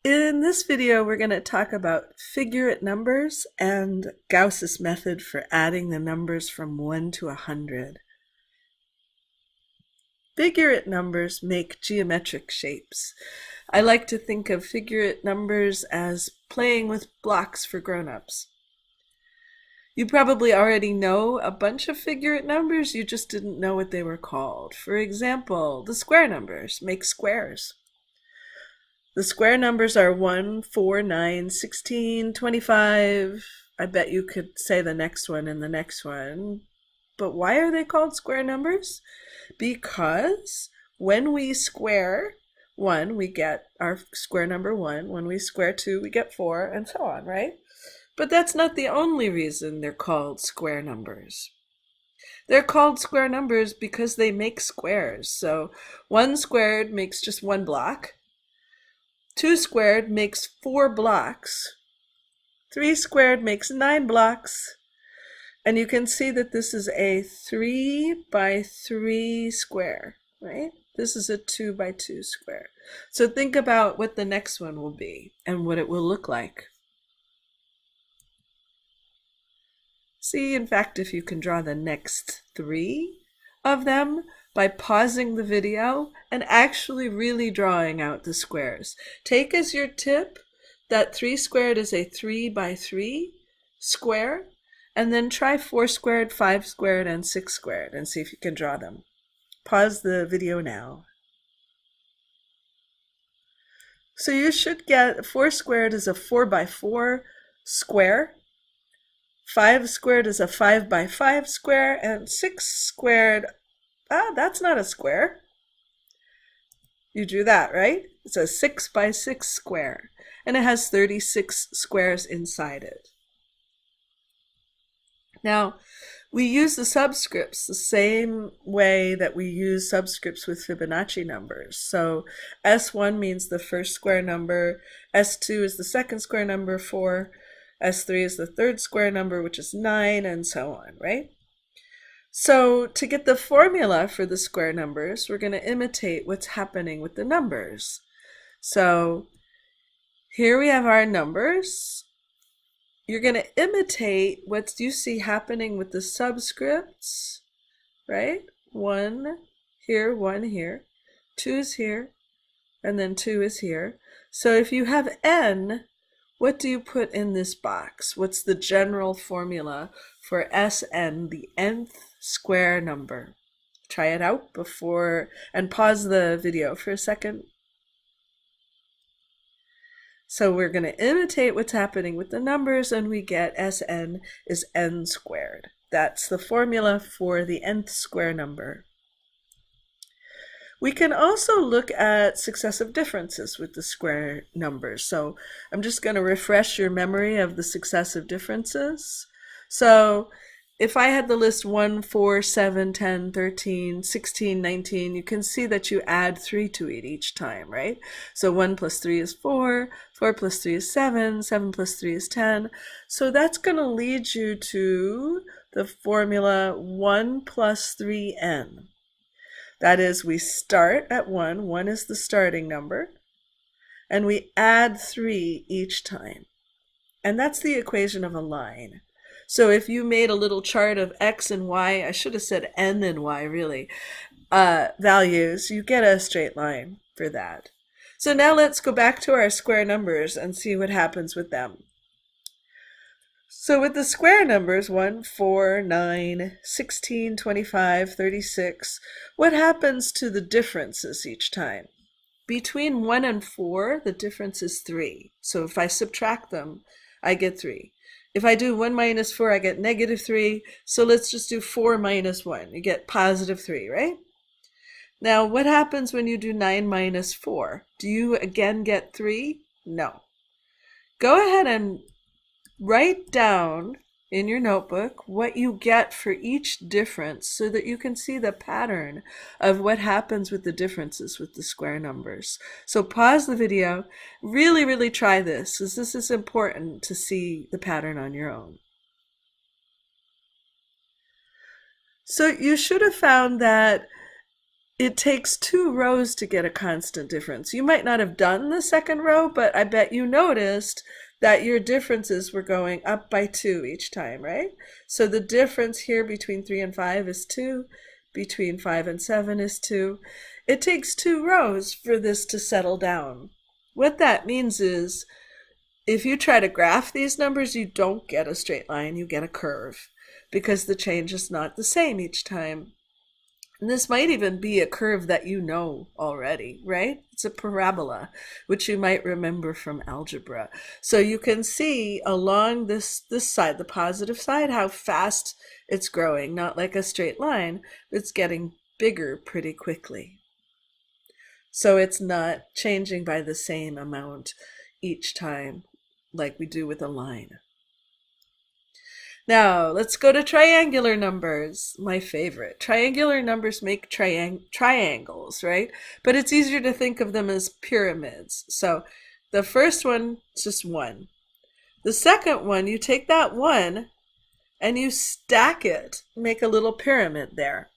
In this video, we're going to talk about figure-it numbers and Gauss's method for adding the numbers from 1 to 100. Figure-it numbers make geometric shapes. I like to think of figure-it numbers as playing with blocks for grown-ups. You probably already know a bunch of figure-it numbers, you just didn't know what they were called. For example, the square numbers make squares. The square numbers are 1, 4, 9, 16, 25. I bet you could say the next one and the next one. But why are they called square numbers? Because when we square 1, we get our square number 1. When we square 2, we get 4, and so on, right? But that's not the only reason they're called square numbers. They're called square numbers because they make squares. So 1 squared makes just 1 block. 2 squared makes 4 blocks. 3 squared makes 9 blocks. And you can see that this is a 3 by 3 square, right? This is a 2 by 2 square. So think about what the next one will be and what it will look like. See, in fact, if you can draw the next 3 of them by pausing the video and actually really drawing out the squares. Take as your tip that 3 squared is a 3 by 3 square, and then try 4 squared, 5 squared, and 6 squared and see if you can draw them. Pause the video now. So you should get 4 squared is a 4 by 4 square. 5 squared is a 5 by 5 square, and 6 squared, that's not a square. You drew that, right? It's a 6 by 6 square, and it has 36 squares inside it. Now, we use the subscripts the same way that we use subscripts with Fibonacci numbers. So S1 means the first square number, S2 is the second square number, 4, S3 is the third square number, which is 9, and so on, right? So to get the formula for the square numbers, we're going to imitate what's happening with the numbers. So here we have our numbers. You're going to imitate what you see happening with the subscripts, right? 1 here, 1 here, 2 is here, and then 2 is here. So if you have n, what do you put in this box? What's the general formula for Sn, the nth square number? Try it out before, and pause the video for a second. So we're going to imitate what's happening with the numbers, and we get Sn is n squared. That's the formula for the nth square number. We can also look at successive differences with the square numbers. So I'm just going to refresh your memory of the successive differences. So if I had the list 1, 4, 7, 10, 13, 16, 19, you can see that you add 3 to it each time, right? So 1 plus 3 is 4, 4 plus 3 is 7, 7 plus 3 is 10. So that's going to lead you to the formula 1 plus 3n. That is, we start at 1, 1 is the starting number, and we add 3 each time. And that's the equation of a line. So if you made a little chart of x and y, I should have said n and y really, values, you get a straight line for that. So now let's go back to our square numbers and see what happens with them. So with the square numbers, 1, 4, 9, 16, 25, 36, what happens to the differences each time? Between 1 and 4, the difference is 3. So if I subtract them, I get 3. If I do 1 minus 4, I get negative 3. So let's just do 4 minus 1. You get positive 3, right? Now, what happens when you do 9 minus 4? Do you again get 3? No. Go ahead and write down in your notebook what you get for each difference so that you can see the pattern of what happens with the differences with the square numbers. So pause the video, really try this, as this is important to see the pattern on your own. So you should have found that it takes 2 rows to get a constant difference. You might not have done the second row, but I bet you noticed that your differences were going up by 2 each time, right? So the difference here between 3 and 5 is 2, between 5 and 7 is 2. It takes 2 rows for this to settle down. What that means is if you try to graph these numbers, you don't get a straight line, you get a curve, because the change is not the same each time. And this might even be a curve that you know already, right? It's a parabola, which you might remember from algebra. So you can see along this side, the positive side, how fast it's growing, not like a straight line. It's getting bigger pretty quickly. So it's not changing by the same amount each time like we do with a line. Now, let's go to triangular numbers, my favorite. Triangular numbers make triangles, right? But it's easier to think of them as pyramids. So the first one is just 1. The second one, you take that 1 and you stack it, make a little pyramid there.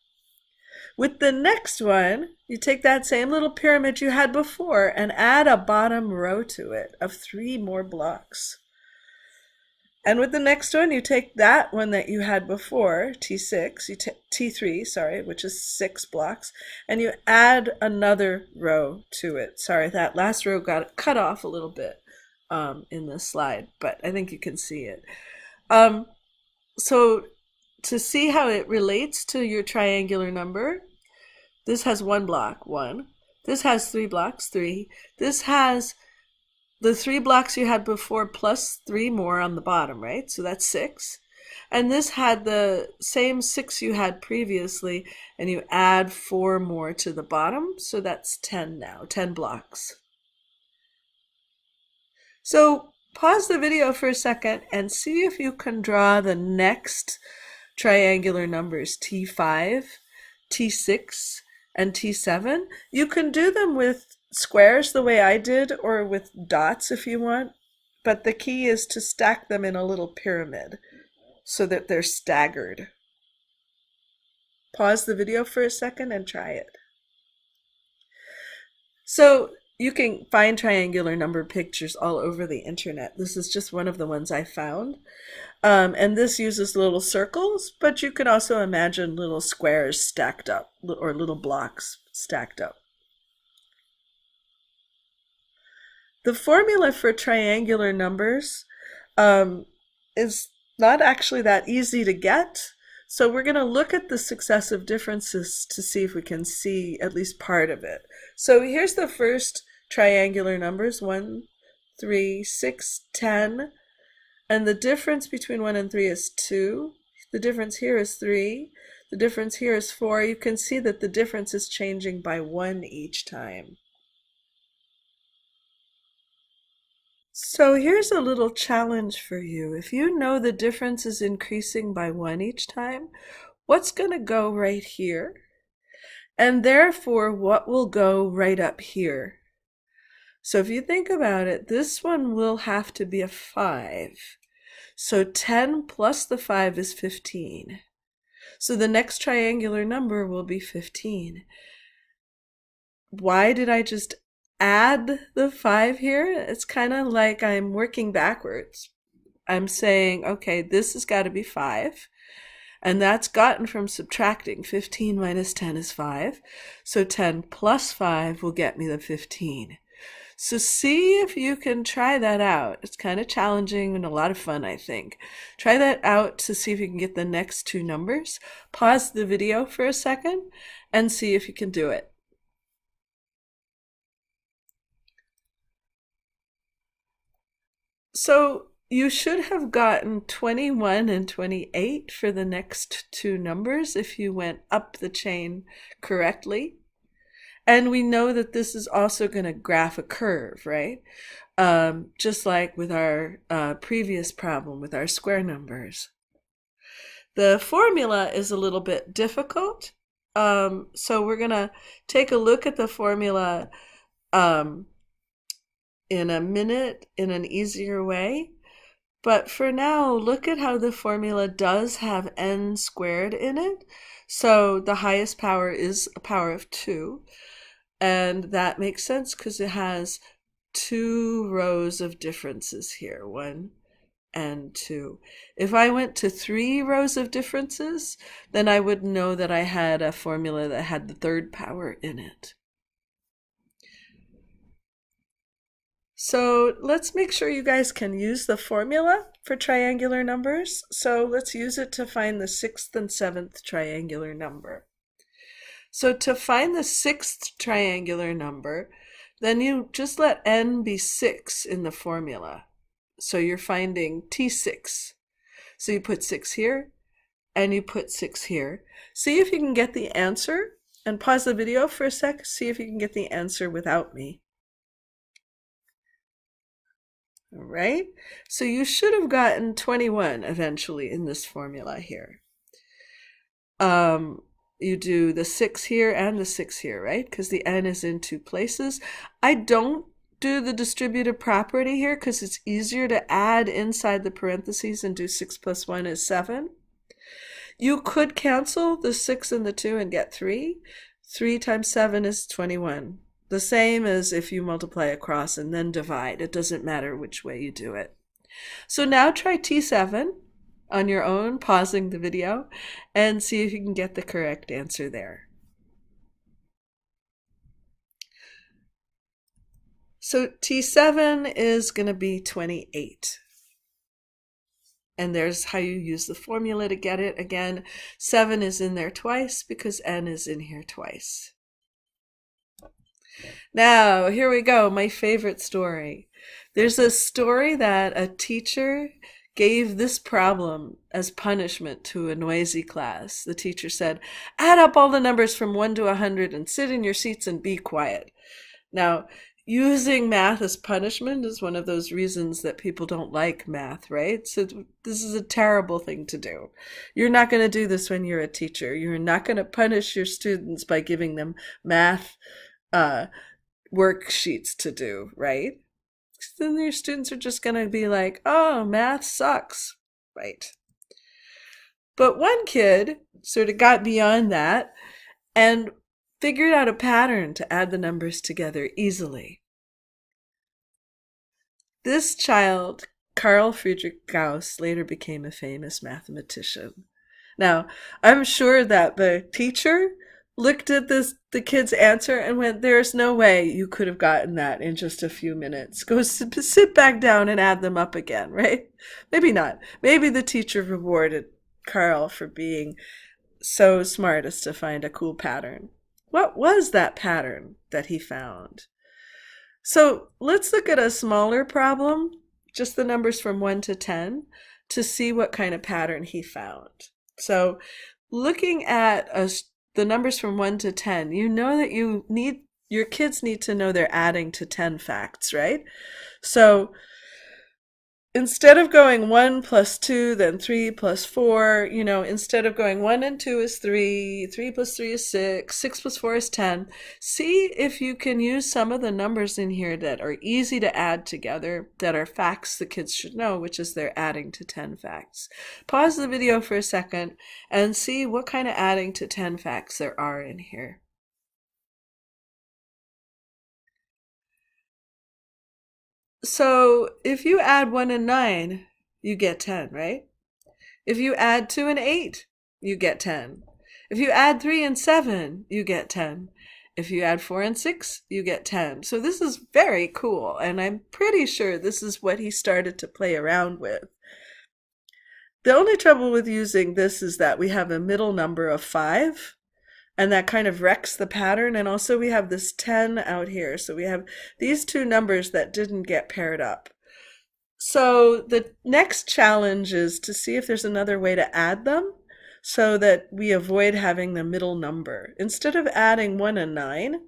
With the next one, you take that same little pyramid you had before and add a bottom row to it of 3 more blocks. And with the next one, you take that one that you had before, T6, T3, sorry, which is 6 blocks, and you add another row to it. Sorry, that last row got cut off a little bit in this slide, but I think you can see it. So to see how it relates to your triangular number, this has 1 block, 1. This has 3 blocks, 3. This has the 3 blocks you had before plus 3 more on the bottom, right? So that's 6. And this had the same 6 you had previously, and you add 4 more to the bottom, so that's 10 now, 10 blocks. So pause the video for a second and see if you can draw the next triangular numbers, T5, T6, and T7. You can do them with squares the way I did, or with dots if you want, but the key is to stack them in a little pyramid so that they're staggered. Pause the video for a second and try it. So you can find triangular number pictures all over the internet. This is just one of the ones I found. And this uses little circles, but you can also imagine little squares stacked up, or little blocks stacked up. The formula for triangular numbers is not actually that easy to get. So we're going to look at the successive differences to see if we can see at least part of it. So here's the first triangular numbers, 1, 3, 6, 10. And the difference between 1 and 3 is 2. The difference here is 3. The difference here is 4. You can see that the difference is changing by 1 each time. So here's a little challenge for you. If you know the difference is increasing by 1 each time, what's going to go right here? And therefore, what will go right up here? So if you think about it, this one will have to be a 5. So 10 plus the 5 is 15. So the next triangular number will be 15. Why did I just add the 5 here? It's kind of like I'm working backwards. I'm saying, okay, this has got to be 5. And that's gotten from subtracting. 15 minus 10 is 5. So 10 plus 5 will get me the 15. So see if you can try that out. It's kind of challenging and a lot of fun, I think. Try that out to see if you can get the next 2 numbers. Pause the video for a second and see if you can do it. So you should have gotten 21 and 28 for the next 2 numbers if you went up the chain correctly. And we know that this is also going to graph a curve, right? Just like with our previous problem with our square numbers. The formula is a little bit difficult. So we're going to take a look at the formula in a minute in an easier way. But for now, look at how the formula does have n squared in it. So the highest power is a power of 2. And that makes sense because it has 2 rows of differences here, 1 and 2. If I went to 3 rows of differences, then I would know that I had a formula that had the 3rd power in it. So let's make sure you guys can use the formula for triangular numbers. So let's use it to find the 6th and 7th triangular number. So to find the 6th triangular number, then you just let n be 6 in the formula. So you're finding T6. So you put 6 here, and you put 6 here. See if you can get the answer, and pause the video for a sec, see if you can get the answer without me. All right, so you should have gotten 21 eventually in this formula here. You do the 6 here and the 6 here, right? Because the n is in 2 places. I don't do the distributive property here because it's easier to add inside the parentheses and do 6 plus 1 is 7. You could cancel the 6 and the 2 and get 3. 3 times 7 is 21. The same as if you multiply across and then divide. It doesn't matter which way you do it. So now try T7 on your own, pausing the video, and see if you can get the correct answer there. So T7 is going to be 28. And there's how you use the formula to get it. Again, 7 is in there twice because n is in here twice. Now, here we go, my favorite story. There's a story that a teacher gave this problem as punishment to a noisy class. The teacher said, add up all the numbers from 1 to 100 and sit in your seats and be quiet. Now, using math as punishment is one of those reasons that people don't like math, right? So this is a terrible thing to do. You're not going to do this when you're a teacher. You're not going to punish your students by giving them math worksheets to do, right? Then your students are just going to be like, oh, math sucks, right? But one kid sort of got beyond that and figured out a pattern to add the numbers together easily. This child, Carl Friedrich Gauss, later became a famous mathematician. Now, I'm sure that the teacher looked at the kid's answer and went, there's no way you could have gotten that in just a few minutes. Go sit back down and add them up again, right? Maybe not. Maybe the teacher rewarded Carl for being so smart as to find a cool pattern. What was that pattern that he found? So let's look at a smaller problem, just the numbers from 1 to 10, to see what kind of pattern he found. So looking at the numbers from 1 to 10, you know that your kids need to know they're adding to 10 facts, right? So instead of going 1 plus 2, then 3 plus 4, instead of going 1 and 2 is 3, 3 plus 3 is 6, 6 plus 4 is 10. See if you can use some of the numbers in here that are easy to add together, that are facts the kids should know, which is they're adding to 10 facts. Pause the video for a second and see what kind of adding to 10 facts there are in here. So if you add 1 and 9, you get 10, right? If you add 2 and 8, you get 10. If you add 3 and 7, you get 10. If you add 4 and 6, you get 10. So this is very cool, and I'm pretty sure this is what he started to play around with. The only trouble with using this is that we have a middle number of 5, and that kind of wrecks the pattern. And also we have this 10 out here. So we have these two numbers that didn't get paired up. So the next challenge is to see if there's another way to add them so that we avoid having the middle number. Instead of adding 1 and 9,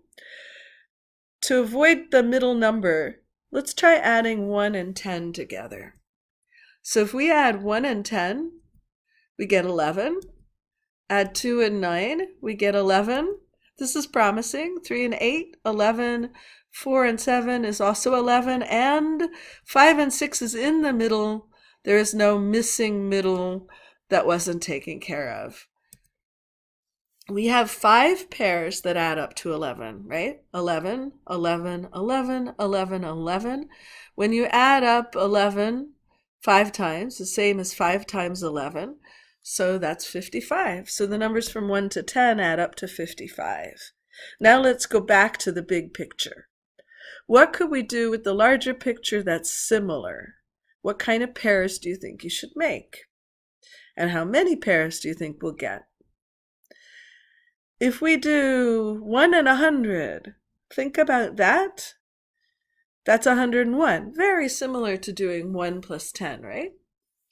to avoid the middle number, let's try adding 1 and 10 together. So if we add 1 and 10, we get 11. Add 2 and 9, we get 11. This is promising. 3 and 8, 11. 4 and 7 is also 11. And 5 and 6 is in the middle. There is no missing middle that wasn't taken care of. We have 5 pairs that add up to 11, right? 11, 11, 11, 11, 11. When you add up 11 5 times, the same as 5 times 11, so that's 55. So the numbers from 1 to 10 add up to 55. Now let's go back to the big picture. What could we do with the larger picture that's similar? What kind of pairs do you think you should make? And how many pairs do you think we'll get? If we do 1 and 100, think about that. That's 101. Very similar to doing 1 plus 10, right?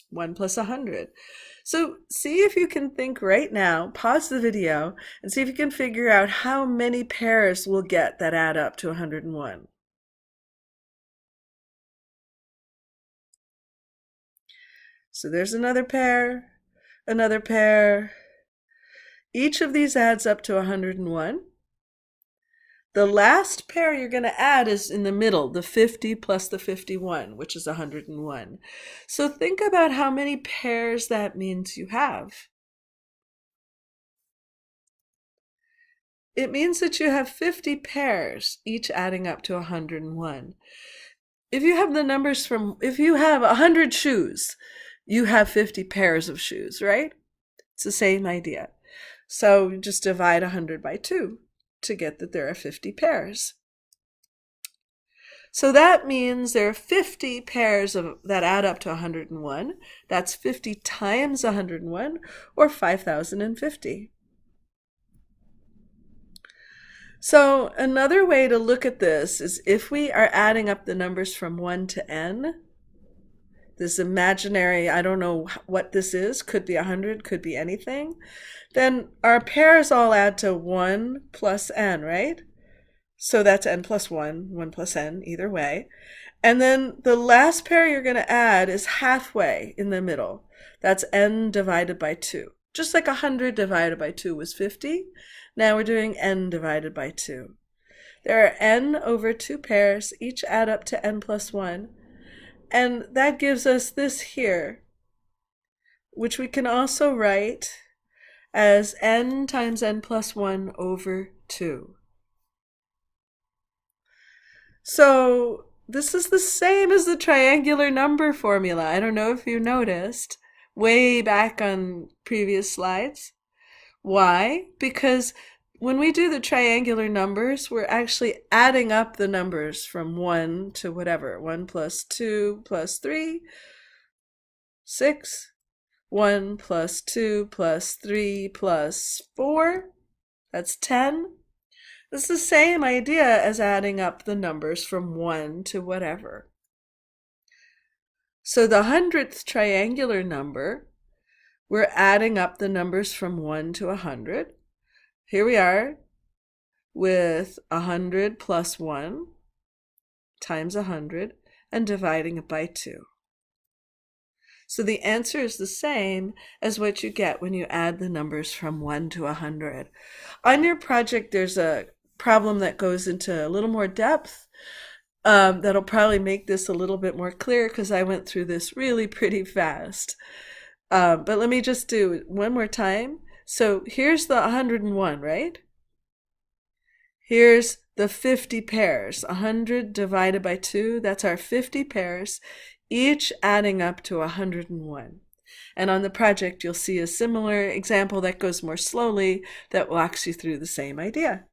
1 plus 100. So see if you can think right now, pause the video, and see if you can figure out how many pairs we'll get that add up to 101. So there's another pair, another pair. Each of these adds up to 101. The last pair you're going to add is in the middle, the 50 plus the 51, which is 101. So think about how many pairs that means you have. It means that you have 50 pairs, each adding up to 101. If you have the numbers from, if you have 100 shoes, you have 50 pairs of shoes, right? It's the same idea. So just divide 100 by 2 to get that there are 50 pairs. So that means there are 50 pairs that add up to 101. That's 50 times 101, or 5,050. So another way to look at this is if we are adding up the numbers from 1 to n, this imaginary, I don't know what this is, could be 100, could be anything, then our pairs all add to 1 plus n, right? So that's n plus 1, 1 plus n, either way. And then the last pair you're going to add is halfway in the middle. That's n divided by 2. Just like 100 divided by 2 was 50, now we're doing n divided by 2. There are n over 2 pairs, each add up to n plus 1. And that gives us this here, which we can also write as n times n plus 1 over 2. So this is the same as the triangular number formula. I don't know if you noticed way back on previous slides. Why? Because when we do the triangular numbers, we're actually adding up the numbers from 1 to whatever. 1 plus 2 plus 3, 6. 1 plus 2 plus 3 plus 4, that's 10. It's the same idea as adding up the numbers from 1 to whatever. So the 100th triangular number, we're adding up the numbers from 1 to 100. Here we are with 100 plus 1 times 100 and dividing it by 2. So the answer is the same as what you get when you add the numbers from 1 to 100. On your project, there's a problem that goes into a little more depth that'll probably make this a little bit more clear because I went through this really pretty fast. But let me just do it one more time. So here's the 101, right? Here's the 50 pairs. 100 divided by 2, that's our 50 pairs, each adding up to 101. And on the project, you'll see a similar example that goes more slowly that walks you through the same idea.